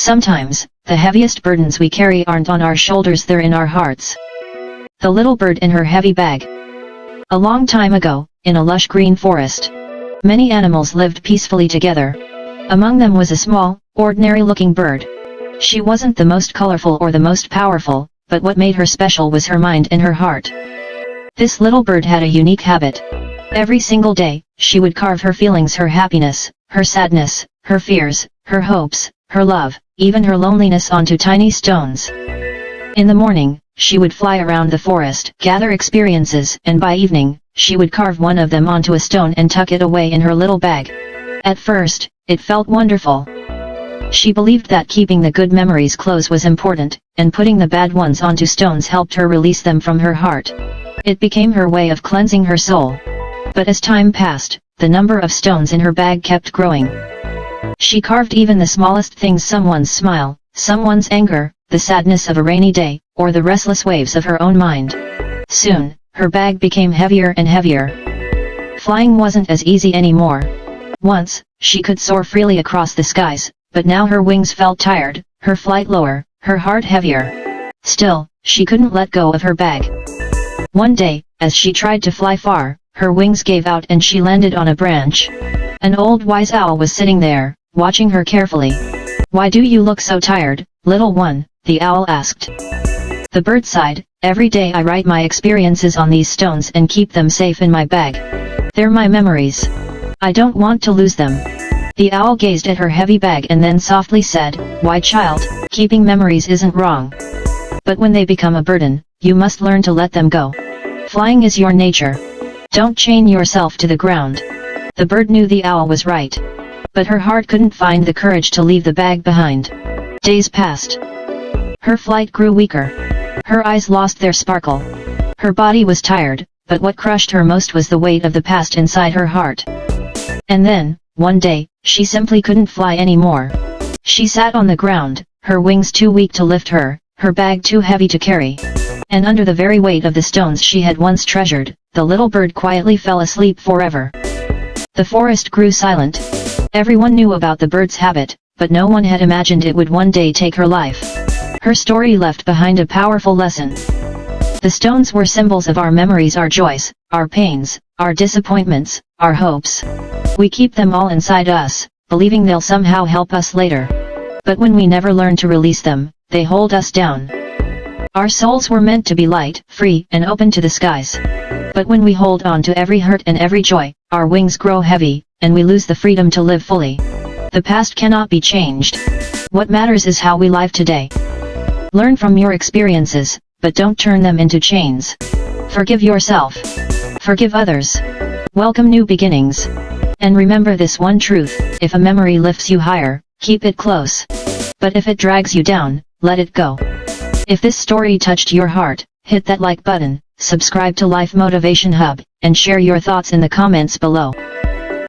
Sometimes, the heaviest burdens we carry aren't on our shoulders, they're in our hearts. The little bird in her heavy bag. A long time ago, in a lush green forest, many animals lived peacefully together. Among them was a small, ordinary-looking bird. She wasn't the most colorful or the most powerful, but what made her special was her mind and her heart. This little bird had a unique habit. Every single day, she would carve her feelings, her happiness, her sadness, her fears, her hopes, her love, even her loneliness onto tiny stones. In the morning, she would fly around the forest, gather experiences, and by evening, she would carve one of them onto a stone and tuck it away in her little bag. At first, it felt wonderful. She believed that keeping the good memories close was important, and putting the bad ones onto stones helped her release them from her heart. It became her way of cleansing her soul. But as time passed, the number of stones in her bag kept growing. She carved even the smallest things: someone's smile, someone's anger, the sadness of a rainy day, or the restless waves of her own mind. Soon, her bag became heavier and heavier. Flying wasn't as easy anymore. Once, she could soar freely across the skies, but now her wings felt tired, her flight lower, her heart heavier. Still, she couldn't let go of her bag. One day, as she tried to fly far, her wings gave out and she landed on a branch. An old wise owl was sitting there, watching her carefully. "Why do you look so tired, little one?" the owl asked. The bird sighed, "Every day I write my experiences on these stones and keep them safe in my bag. They're my memories. I don't want to lose them." The owl gazed at her heavy bag and then softly said, "Why, child, keeping memories isn't wrong. But when they become a burden, you must learn to let them go. Flying is your nature. Don't chain yourself to the ground." The bird knew the owl was right. But her heart couldn't find the courage to leave the bag behind. Days passed. Her flight grew weaker. Her eyes lost their sparkle. Her body was tired, but what crushed her most was the weight of the past inside her heart. And then, one day, she simply couldn't fly anymore. She sat on the ground, her wings too weak to lift her, her bag too heavy to carry. And under the very weight of the stones she had once treasured, the little bird quietly fell asleep forever. The forest grew silent. Everyone knew about the bird's habit, but no one had imagined it would one day take her life. Her story left behind a powerful lesson. The stones were symbols of our memories, our joys, our pains, our disappointments, our hopes. We keep them all inside us, believing they'll somehow help us later. But when we never learn to release them, they hold us down. Our souls were meant to be light, free, and open to the skies. But when we hold on to every hurt and every joy, our wings grow heavy, and we lose the freedom to live fully. The past cannot be changed. What matters is how we live today. Learn from your experiences, but don't turn them into chains. Forgive yourself. Forgive others. Welcome new beginnings. And remember this one truth: if a memory lifts you higher, keep it close. But if it drags you down, let it go. If this story touched your heart, hit that like button, subscribe to Life Motivation Hub, and share your thoughts in the comments below.